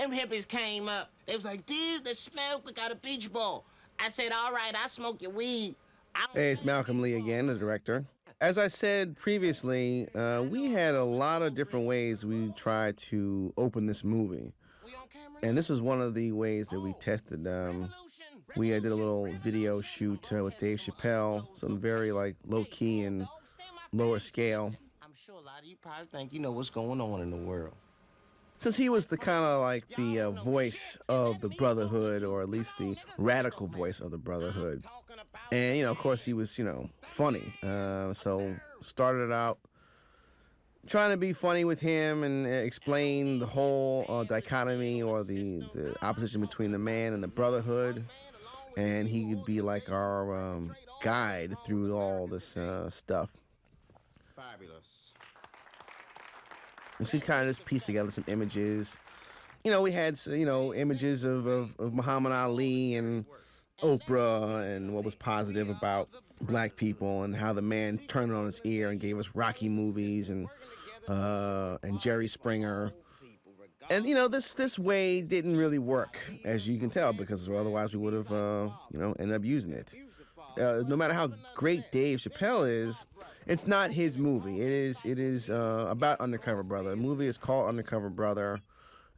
Them hippies came up. They was like, dude, the smoke, we got a beach ball. I said, all right, I'll smoke your weed. Hey, it's Malcolm Lee again, the director. As I said previously, we had a lot of different ways we tried to open this movie. And this was one of the ways that we tested. We did a little video shoot with Dave Chappelle, something very low-key and lower scale. I'm sure a lot of you probably think you know what's going on in the world. Since he was the kind of the voice of the Brotherhood, or at least the radical voice of the Brotherhood. And, of course, he was, funny. So started out trying to be funny with him and explain the whole dichotomy or the opposition between the man and the Brotherhood. And he could be like our guide through all this stuff. Fabulous. And so he kind of just pieced together some images. We had, images of Muhammad Ali and Oprah and what was positive about black people and how the man turned on his ear and gave us Rocky movies and Jerry Springer. And, this way didn't really work, as you can tell, because otherwise we would have, ended up using it. No matter how great Dave Chappelle is, it's not his movie. It is about Undercover Brother. The movie is called Undercover Brother,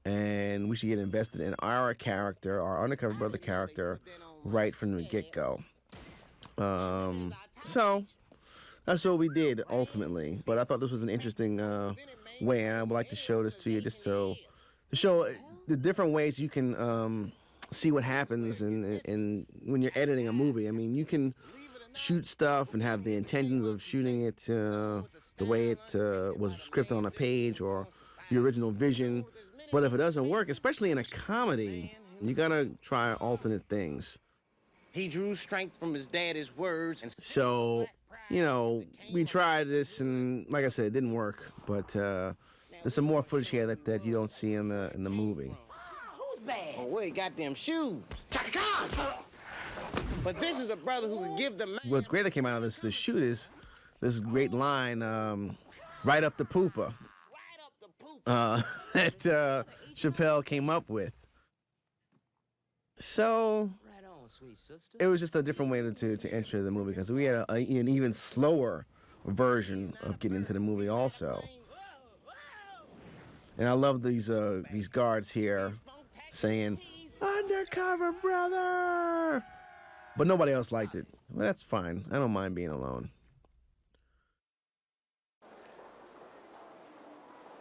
and we should get invested in our character, our Undercover Brother character, right from the get-go. So that's what we did ultimately. But I thought this was an interesting way, and I would like to show this to you just to show the different ways you can see what happens and when you're editing a movie. I mean, you can shoot stuff and have the intentions of shooting it the way it was scripted on a page or your original vision. But if it doesn't work, especially in a comedy, you gotta try alternate things. He drew strength from his daddy's words. And so, we tried this, and like I said, it didn't work. But there's some more footage here that you don't see in the movie. Oh, wait, goddamn shoes. But this is a brother who would give the... What's great that came out of this shoot is this great line, right up the pooper, that Chappelle came up with. So it was just a different way to enter the movie, because we had an even slower version of getting into the movie also. And I love these guards here saying, "Undercover Brother!" But nobody else liked it. Well, that's fine. I don't mind being alone.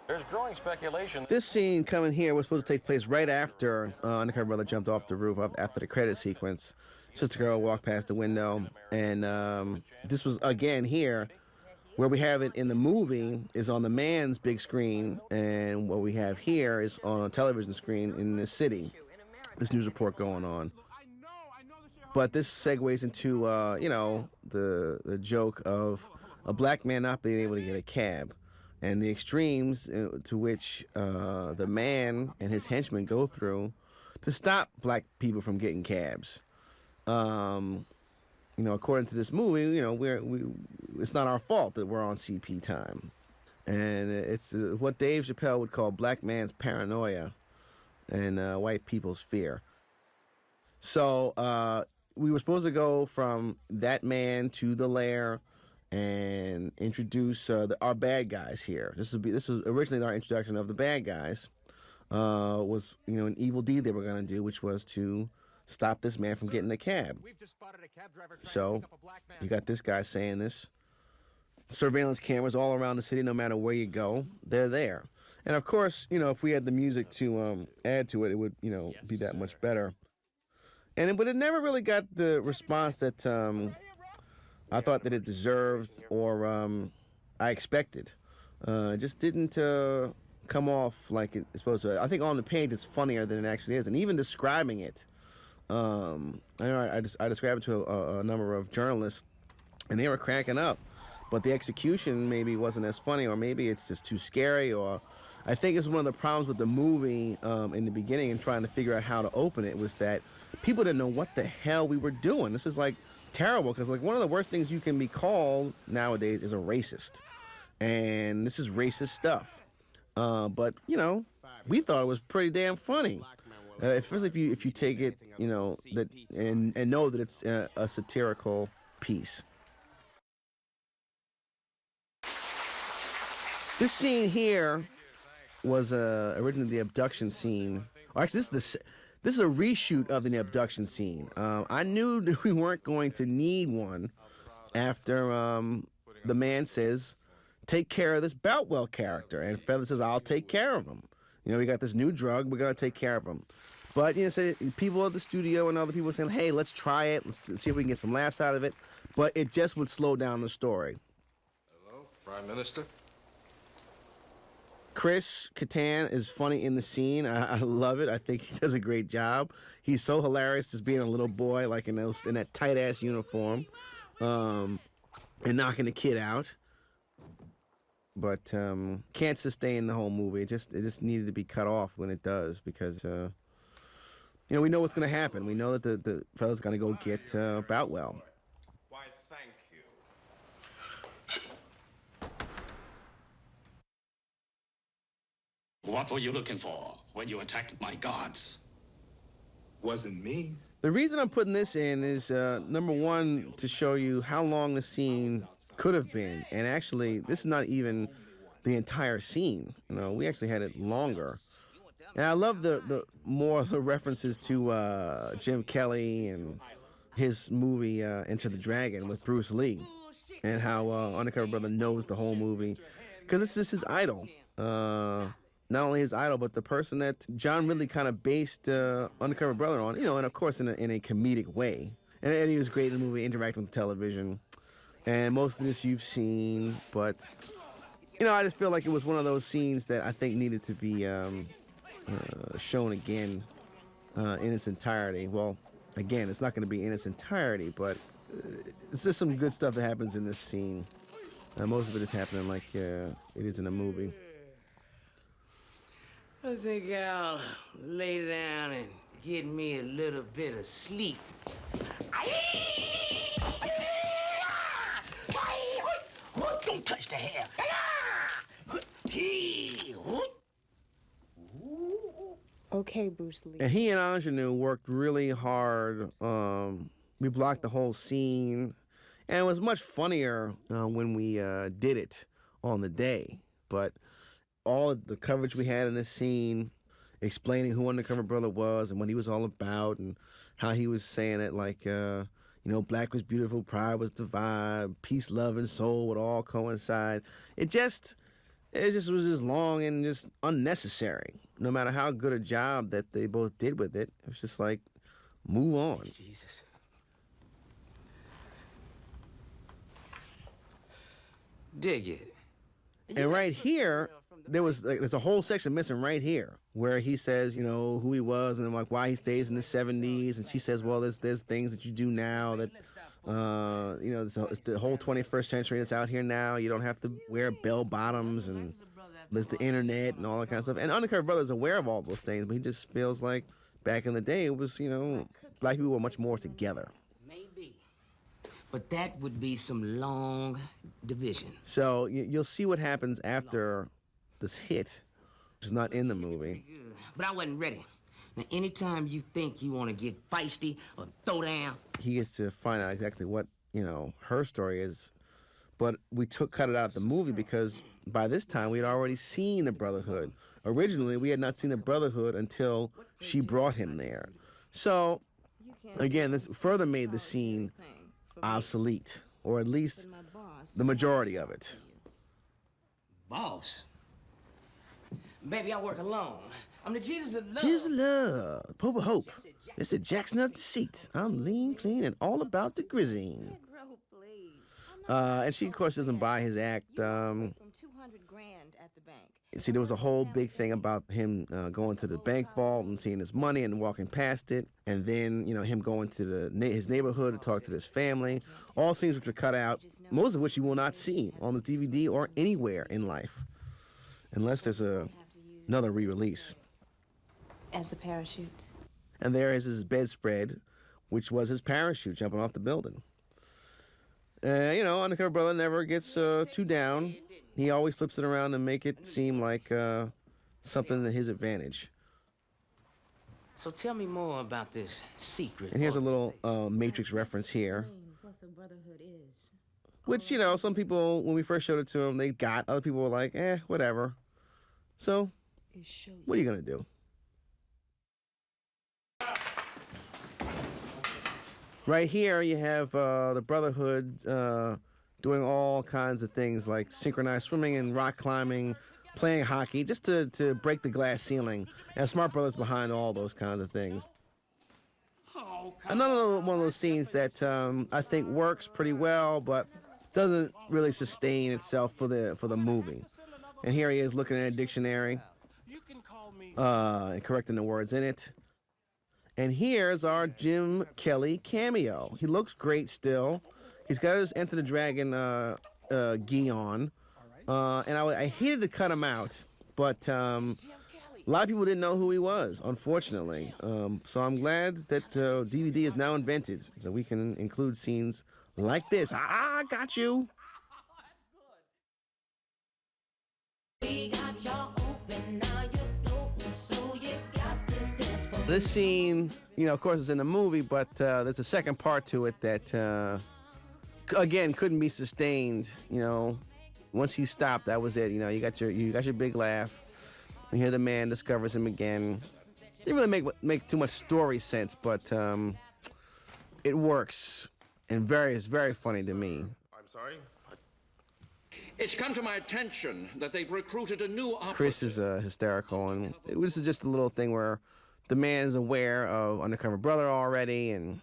There's growing speculation. This scene coming here was supposed to take place right after Undercover Brother jumped off the roof, after the credit sequence. Sister Girl walked past the window, and this was again here. Where we have it in the movie is on the man's big screen, and what we have here is on a television screen in the city. This news report going on. But this segues into, the joke of a black man not being able to get a cab, and the extremes to which the man and his henchmen go through to stop black people from getting cabs. According to this movie, it's not our fault that we're on CP time. And it's what Dave Chappelle would call black man's paranoia and white people's fear. So we were supposed to go from that man to the lair and introduce our bad guys here. This was originally our introduction of the bad guys. Was an evil deed they were going to do, which was to stop this man from getting a cab. So you got this guy saying this. Surveillance cameras all around the city, no matter where you go, they're there. And of course, if we had the music to add to it, it would, be that much better. But it never really got the response that I thought that it deserved or I expected. It just didn't come off like it's supposed to. I think on the page it's funnier than it actually is, and even describing it. I described it to a number of journalists, and they were cracking up. But the execution maybe wasn't as funny, or maybe it's just too scary, or I think it's one of the problems with the movie in the beginning and trying to figure out how to open it was that people didn't know what the hell we were doing. This is terrible, because one of the worst things you can be called nowadays is a racist, and this is racist stuff. But we thought it was pretty damn funny, especially if you take it, that and know that it's a satirical piece. This scene here was originally the abduction scene. Or actually, this is a reshoot of the abduction scene. I knew that we weren't going to need one after the man says, "Take care of this Boutwell character," and Feather says, "I'll take care of him. We got this new drug. We're gonna take care of him." But say people at the studio and other people saying, "Hey, let's try it. Let's see if we can get some laughs out of it." But it just would slow down the story. Hello, Prime Minister. Chris Kattan is funny in the scene. I love it. I think he does a great job. He's so hilarious just being a little boy, like in that tight ass uniform, and knocking the kid out. But can't sustain the whole movie. It just needed to be cut off when it does, because we know what's going to happen. We know that the fella's going to go get Boutwell. Why, thank you. What were you looking for when you attacked my guards? Wasn't me. The reason I'm putting this in is, number one, to show you how long the scene could have been. And actually, this is not even the entire scene. We actually had it longer. And I love the more of the references to Jim Kelly and his movie Enter the Dragon with Bruce Lee, and how Undercover Brother knows the whole movie, because this is his idol. Not only his idol, but the person that John Ridley kind of based Undercover Brother on, and of course in a comedic way. And he was great in the movie, interacting with television. And most of this you've seen, but, I just feel like it was one of those scenes that I think needed to be shown again in its entirety. Well, again, it's not going to be in its entirety, but it's just some good stuff that happens in this scene. Most of it is happening like it is in a movie. I think I'll lay down and get me a little bit of sleep. Don't touch the hair. Okay, Bruce Lee. And he and Ingenue worked really hard. We blocked the whole scene, and it was much funnier when we did it on the day. But all of the coverage we had in this scene, explaining who Undercover Brother was and what he was all about, and how he was saying it like, black was beautiful, pride was the vibe, peace, love, and soul would all coincide. It just was just long and just unnecessary. No matter how good a job that they both did with it, it was just like, move on. Jesus. Dig it. And right here, there's a whole section missing right here where he says, who he was and like why he stays in the 70s, and she says, well, there's things that you do now that, it's the whole 21st century that's out here now. You don't have to wear bell bottoms, and there's the internet and all that kind of stuff. And Undercover Brother is aware of all those things, but he just feels like back in the day it was, black people were much more together. Maybe. But that would be some long division. So you'll see what happens after this hit, which is not in the movie. But I wasn't ready. Now, anytime you think you want to get feisty or throw down, he gets to find out exactly what, her story is. But we cut it out of the movie because by this time we had already seen the Brotherhood. Originally, we had not seen the Brotherhood until she brought him there. So, again, this further made the scene obsolete, or at least the majority of it. boss. Baby, I work alone. I'm the Jesus of love. Jesus of love, Pope of hope. It's a Jackson of deceit. I'm lean, clean, and all about the grizzing. And she, of course, doesn't buy his act. See, there was a whole big thing about him going to the bank vault and seeing his money and walking past it, and then him going to his neighborhood to talk to his family. All scenes which were cut out, most of which you will not see on this DVD or anywhere in life, unless there's another re-release. As a parachute. And there is his bedspread, which was his parachute jumping off the building. Undercover Brother never gets too down. He always flips it around and make it seem like something to his advantage. So tell me more about this secret. And here's a little Matrix reference here, What the Brotherhood is. which, you know, some people, when we first showed it to them, they got. Other people were like, whatever. So, what are you going to do? Right here, you have the Brotherhood doing all kinds of things like synchronized swimming and rock climbing, playing hockey, just to break the glass ceiling. And Smart Brothers behind all those kinds of things. Another one of those scenes that I think works pretty well, but doesn't really sustain itself for the movie. And here he is looking at a dictionary, and correcting the words in it. And here's our Jim Kelly cameo. He looks great still. He's got his Enter the Dragon gi on. And I hated to cut him out, but a lot of people didn't know who he was, unfortunately. So I'm glad that DVD is now invented, so we can include scenes like this. I got you. This scene, you know, of course, is in the movie, but there's a second part to it that, again, couldn't be sustained. You know, once he stopped, that was it. You know, you got your big laugh. And here the man discovers him again. Didn't really make too much story sense, but it works and is very funny to me. I'm sorry? It's come to my attention that they've recruited a new operative. Chris is hysterical, and this is just a little thing where the man is aware of Undercover Brother already, and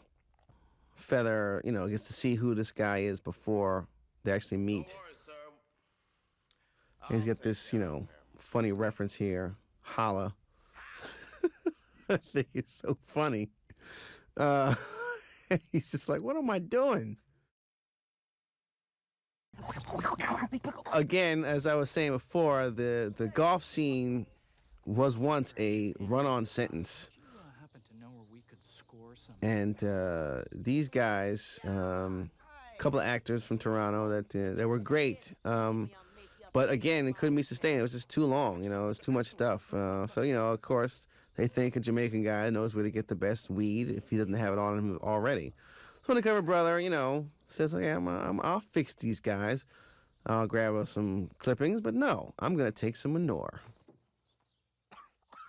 Feather, you know, gets to see who this guy is before they actually meet. And he's got this, you know, funny reference here, holla. I think it's so funny. He's just like, what am I doing? Again, as I was saying before, the golf scene was once a run-on sentence. And these guys, a couple of actors from Toronto that were great. But again, it couldn't be sustained. It was just too long, you know, it was too much stuff. So, you know, of course, they think a Jamaican guy knows where to get the best weed if he doesn't have it on him already. So Undercover Brother, you know, says, okay, I'll fix these guys. I'll grab some clippings, but no, I'm going to take some manure.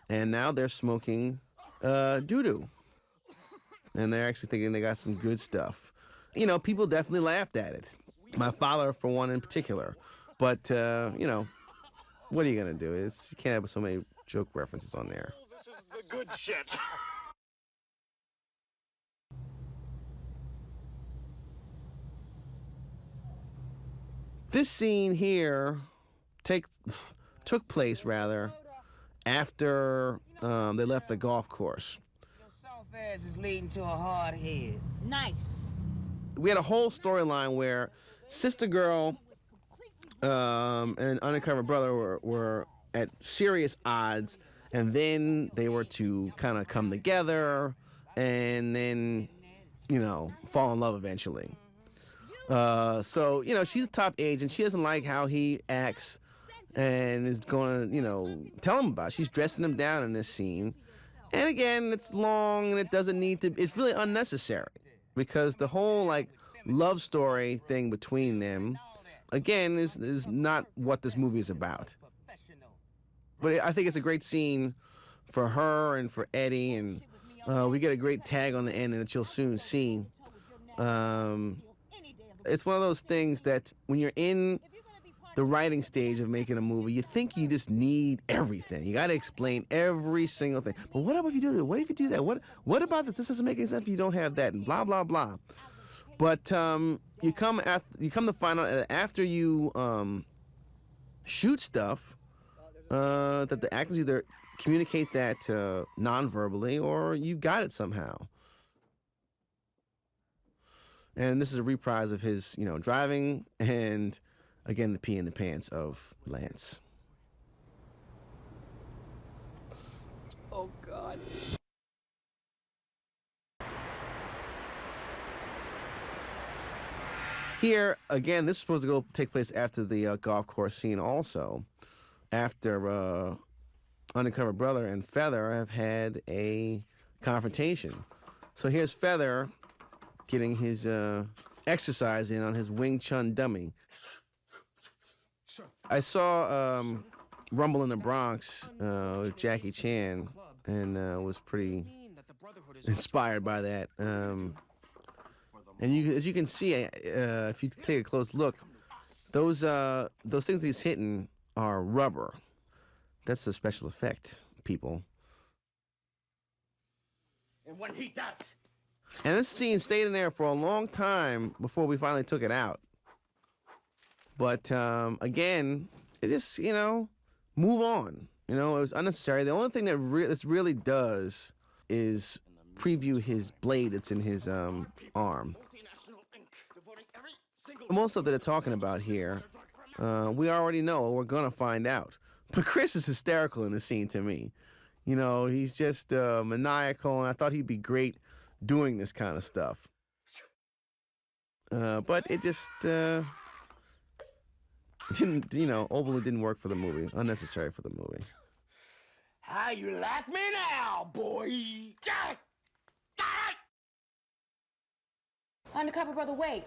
And now they're smoking doo-doo. And they're actually thinking they got some good stuff. You know, people definitely laughed at it. My father, for one in particular. But, you know, what are you going to do? You can't have so many joke references on there. This is the good shit. This scene here took place, rather, after they left the golf course. Your soft ass is leading to a hard head. Nice. We had a whole storyline where Sister Girl and Undercover Brother were at serious odds, and then they were to kind of come together and then, you know, fall in love eventually. So, you know, she's a top agent. She doesn't like how he acts and is going to, you know, tell him about it. She's dressing him down in this scene. And again, it's long and it doesn't need to, it's really unnecessary because the whole, like, love story thing between them, again, is not what this movie is about. But I think it's a great scene for her and for Eddie, and we get a great tag on the end that you'll soon see. It's one of those things that when you're in the writing stage of making a movie, you think you just need everything. You got to explain every single thing. But what about if you do this? What if you do that? What about this? This doesn't make any sense if you don't have that, and blah, blah, blah. But you come to find out that after you shoot stuff, that the actors either communicate that non-verbally or you got it somehow. And this is a reprise of his, you know, driving and, again, the pee in the pants of Lance. Oh, God. Here, again, this is supposed to take place after the golf course scene also. After Undercover Brother and Feather have had a confrontation. So here's Feather getting his exercise in on his Wing Chun dummy. I saw Rumble in the Bronx with Jackie Chan and was pretty inspired by that. And as you can see, if you take a close look, those things that he's hitting are rubber. That's a special effect, people. And when he does, And this scene stayed in there for a long time before we finally took it out. But again, it just, move on. It was unnecessary. The only thing that this really does is preview his blade that's in his arm. Most of that they're talking about here, we already know, or we're going to find out. But Chris is hysterical in the scene to me. He's just maniacal, and I thought he'd be great doing this kind of stuff. But it just overly didn't work for the movie. Unnecessary for the movie. how you like me now, boy? Undercover brother, wait.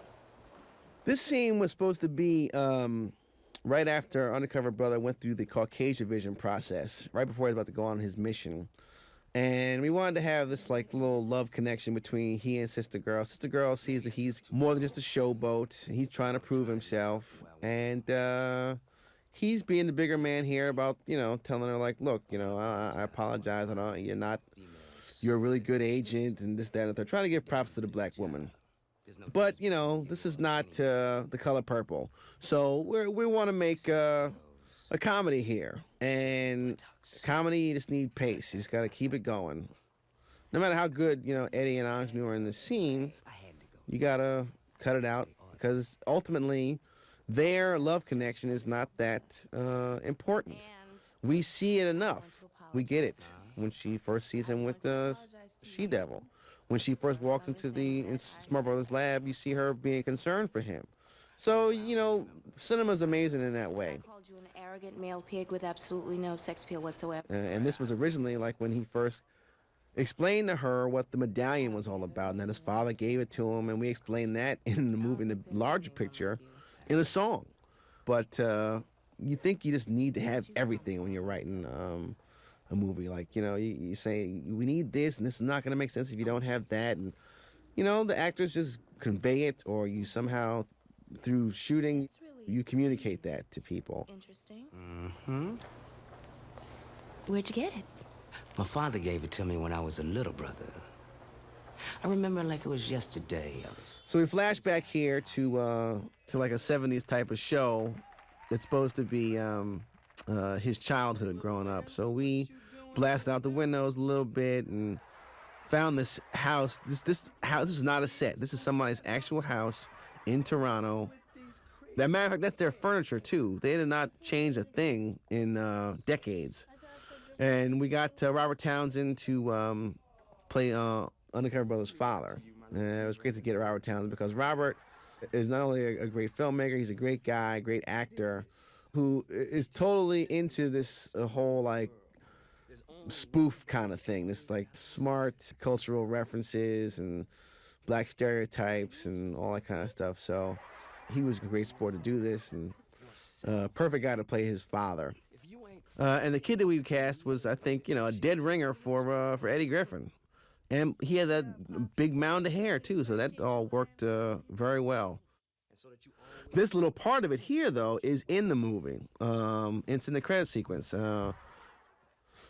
This scene was supposed to be right after Undercover Brother went through the Caucasian vision process, right before he was about to go on his mission. And we wanted to have this little love connection between he and Sister Girl. Sister Girl sees that he's more than just a showboat. He's trying to prove himself. And he's being the bigger man here about, telling her look, I apologize. You're a really good agent and this, that, and they're trying to give props to the black woman. But, this is not The Color Purple. So we want to make a comedy here. And comedy, you just need pace. You just got to keep it going. No matter how good, Eddie and Anjanou are in this scene, you got to cut it out. Because ultimately, their love connection is not that important. We see it enough. We get it. When she first sees him with the she-devil. When she first walks into the Smart Brothers lab, you see her being concerned for him. So, cinema's amazing in that way. I called you an arrogant male pig with absolutely no sex appeal whatsoever. And this was originally when he first explained to her what the medallion was all about, and that his father gave it to him, and we explained that in the movie, in the larger picture, in a song. But you think you just need to have everything when you're writing a movie. You say, we need this, and this is not going to make sense if you don't have that. And, the actors just convey it, or you somehow, through shooting, you communicate that to people. Interesting. Mm-hmm. Where'd you get it? My father gave it to me when I was a little brother. I remember like it was yesterday. So we flash back here to a 70s type of show. It's supposed to be his childhood growing up. So we blasted out the windows a little bit and found this house. This house is not a set. This is somebody's actual house in Toronto. That matter of fact, that's their furniture too. They did not change a thing in decades. And we got Robert Townsend to play Undercover Brother's father. And it was great to get Robert Townsend because Robert is not only a great filmmaker, he's a great guy, great actor, who is totally into this whole spoof kind of thing. This smart cultural references and black stereotypes and all that kind of stuff. So he was a great sport to do this, and perfect guy to play his father. And the kid that we cast was, I think, a dead ringer for Eddie Griffin. And he had that big mound of hair, too, so that all worked very well. This little part of it here, though, is in the movie. It's in the credit sequence.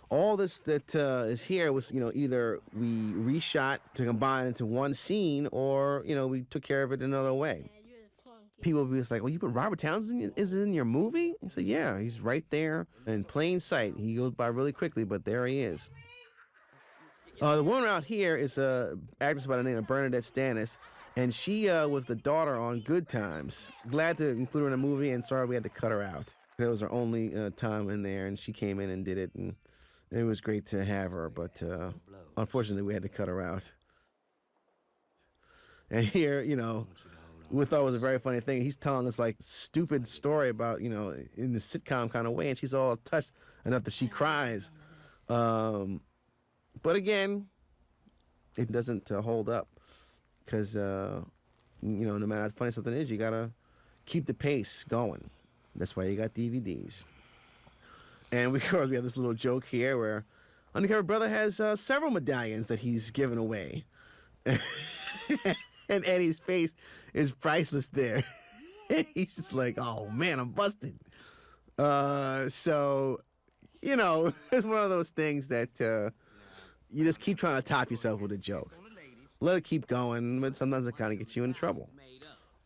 All this that is here was, either we reshot to combine into one scene, or, we took care of it another way. People will be just like, well, you put Robert Townsend is in your movie? I said, yeah, he's right there in plain sight. He goes by really quickly, but there he is. The woman out here is an actress by the name of Bernadette Stanis, and she was the daughter on Good Times. Glad to include her in the movie, and sorry we had to cut her out. That was her only time in there, and she came in and did it, and it was great to have her, but unfortunately we had to cut her out. And here, we thought it was a very funny thing. He's telling this stupid story about, in the sitcom kind of way, and she's all touched enough that she cries. But again, it doesn't hold up because, no matter how funny something is, you got to keep the pace going. That's why you got DVDs. And we have this little joke here where Undercover Brother has several medallions that he's given away. And Eddie's face is priceless there. He's just like, oh, man, I'm busted. So, it's one of those things that you just keep trying to top yourself with a joke. Let it keep going, but sometimes it kind of gets you in trouble.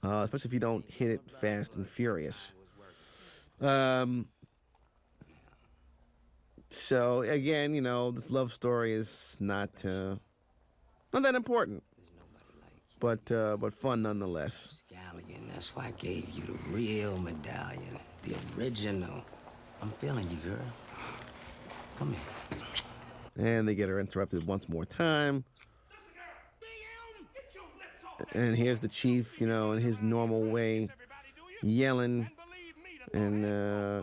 Especially if you don't hit it fast and furious. So, again, this love story is not that important. But fun nonetheless. Scallion, that's why I gave you the real medallion. The original. I'm feeling you, girl. Come here. And they get her interrupted once more time. And here's the chief, in his normal way, yelling and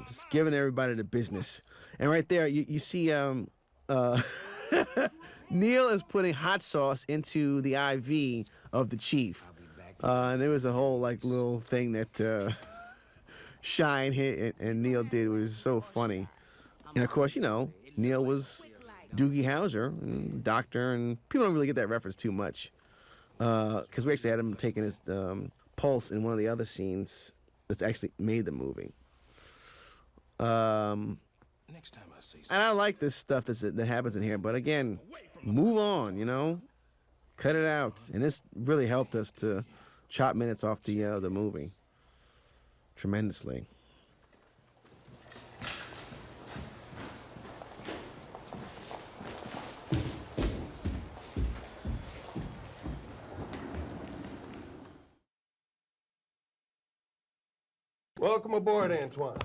just giving everybody the business. And right there, you see Neil is putting hot sauce into the IV of the chief. And there was a whole little thing that Shine hit and Neil did. It was so funny. And of course, Neil was Doogie Howser, and doctor, and people don't really get that reference too much. Because we actually had him taking his pulse in one of the other scenes that's actually made the movie. Next time I see And I like this stuff that happens in here, but again, move on, cut it out. And this really helped us to chop minutes off the movie tremendously. Welcome aboard, Antoine.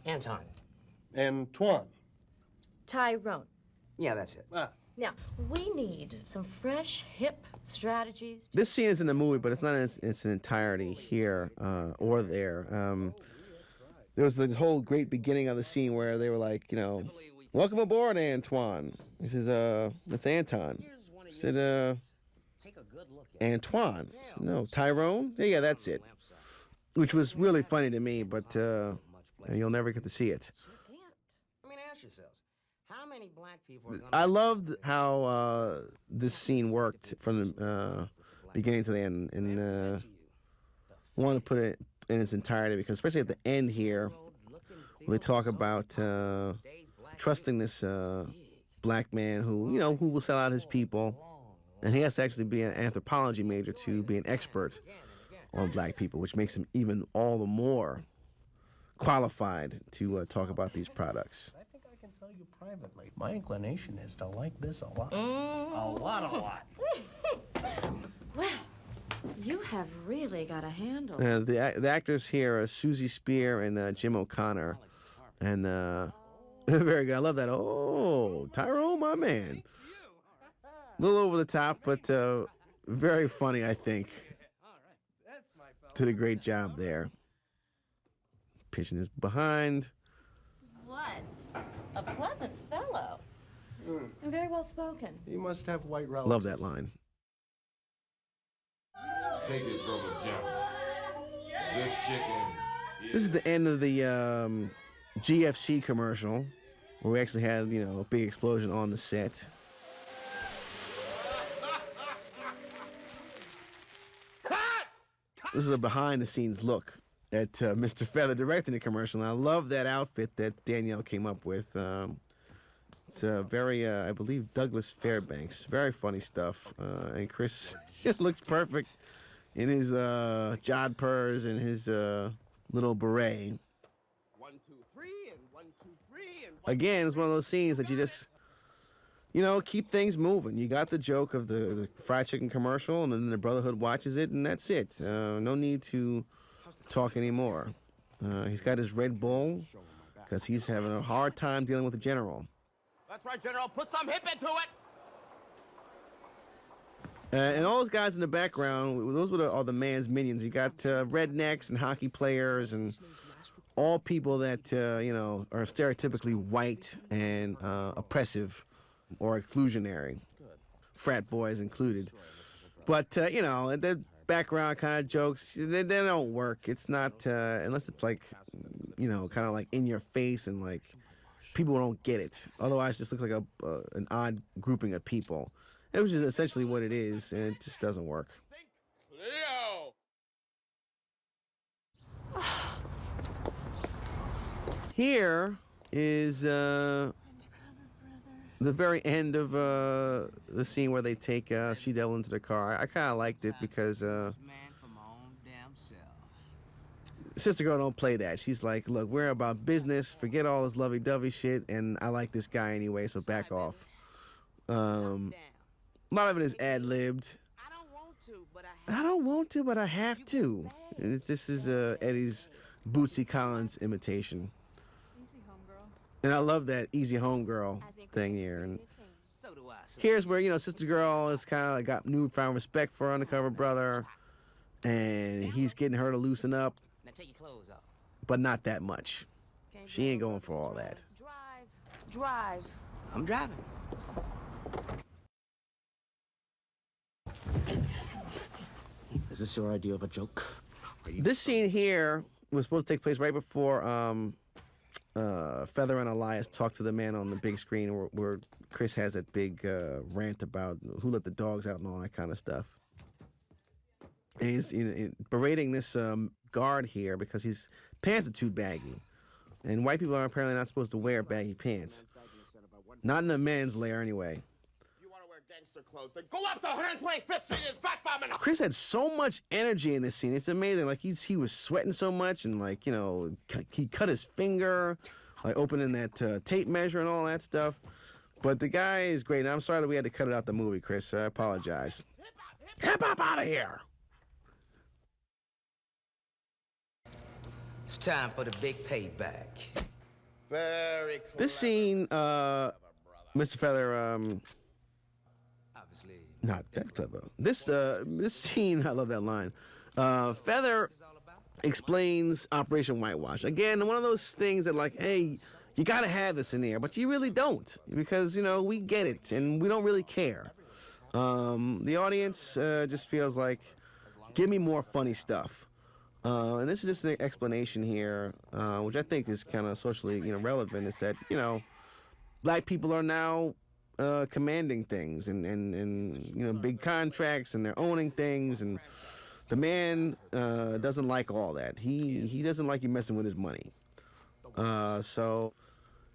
Anton. Antoine. Tyrone. Yeah, that's it. Now, we need some fresh, hip strategies. This scene is in the movie, but it's not in its entirety here or there. There was this whole great beginning of the scene where they were like, welcome aboard, Antoine. He says, that's Anton. He said, Antoine. Said, no, Tyrone? Yeah, that's it. Which was really funny to me, but you'll never get to see it. I mean, ask yourselves, how many black people are I loved how this scene worked from the beginning to the end, and wanted to put it in its entirety because, especially at the end here, when they talk about trusting this black man who will sell out his people, and he has to actually be an anthropology major to be an expert on black people, which makes him even all the more qualified to talk about these products. I think I can tell you privately, my inclination is to like this a lot. A lot. Well, you have really got a handle. The actors here are Susie Spear and Jim O'Connor. And very good. I love that. Oh, Tyrone, my man. A little over the top, but very funny, I think. Did a great job there. Pitching his behind. What? A pleasant fellow. And very well spoken. He must have white relatives. Love that line. Take it, brother Jim. This chicken. This is the end of the GFC commercial, where we actually had, a big explosion on the set. This is a behind-the-scenes look at Mr. Feather directing the commercial, and I love that outfit that Danielle came up with. It's very, I believe, Douglas Fairbanks. Very funny stuff. And Chris looks perfect in his jodhpurs and his little beret. 1, 2, 3, and 1, 2, 3, and Again, it's one of those scenes that you just, keep things moving. You got the joke of the fried chicken commercial, and then the Brotherhood watches it, and that's it. No need to talk anymore. He's got his Red Bull because he's having a hard time dealing with the general. That's right, General. Put some hip into it. And all those guys in the background, those are the man's minions. You got rednecks and hockey players and all people that are stereotypically white and oppressive or exclusionary, frat boys included. But the background kind of jokes, they don't work. It's not unless it's like kind of like in your face and like people don't get it. Otherwise, it just looks like an odd grouping of people. It was just essentially what it is, and it just doesn't work. Leo! Here is the very end of the scene where they take She-Devil into the car. I kind of liked it because Sister Girl don't play that. She's like, look, we're about business. Forget all this lovey-dovey shit, and I like this guy anyway, so back off. A lot of it is ad-libbed. I don't want to, but I have to. This is Eddie's Bootsy Collins imitation. And I love that easy homegirl thing here. And here's where, Sister Girl has kind of got newfound respect for Undercover Brother, and he's getting her to loosen up, but not that much. She ain't going for all that. Drive. I'm driving. Is this your idea of a joke? This scene here was supposed to take place right before Feather and Elias talk to the man on the big screen where Chris has that big rant about who let the dogs out and all that kind of stuff. And he's berating this guard here because his pants are too baggy. And white people are apparently not supposed to wear baggy pants. Not in a men's lair anyway. You want to wear gangster clothes, then go up to 125th Street and fat bomb in Chris had so much energy in this scene. It's amazing. Like he was sweating so much, and like he cut his finger, like opening that tape measure and all that stuff. But the guy is great. And I'm sorry that we had to cut it out the movie, Chris. I apologize. Hip hop out of here. It's time for the big payback. Very clever. This scene, Mr. Feather, Obviously. not that clever. This scene, I love that line. Feather explains Operation Whitewash. Again, one of those things that like, hey, you gotta have this in here, but you really don't, because we get it and we don't really care. The audience just feels like, give me more funny stuff. And this is just an explanation here, which I think is kind of socially, relevant, is that, black people are now commanding things and big contracts, and they're owning things, and the man doesn't like all that. He doesn't like you messing with his money. So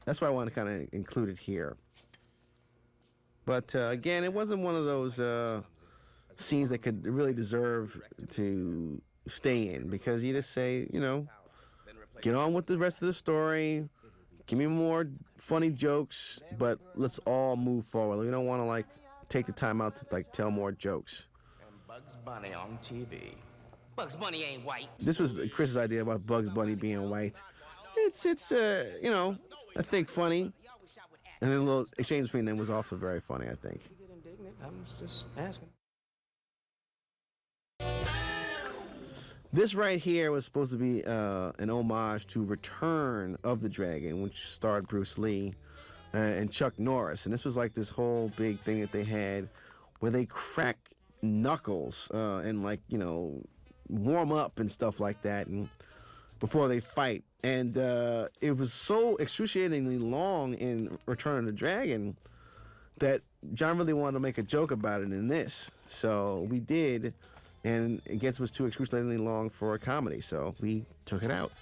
that's why I want to kind of include it here. But again, it wasn't one of those scenes that could really deserve to stay in, because you just say, get on with the rest of the story, give me more funny jokes, but let's all move forward. We don't want to take the time out to tell more jokes. And Bugs Bunny on TV. Bugs Bunny ain't white. This was Chris's idea about Bugs Bunny being white. It's I think funny, and then a little exchange between them was also very funny, I think. You get indignant. I'm just asking. This right here was supposed to be an homage to Return of the Dragon, which starred Bruce Lee and Chuck Norris. And this was like this whole big thing that they had where they crack knuckles and warm up and stuff like that and before they fight. And it was so excruciatingly long in Return of the Dragon that John really wanted to make a joke about it in this. So we did. And I guess it was too excruciatingly long for a comedy, so we took it out.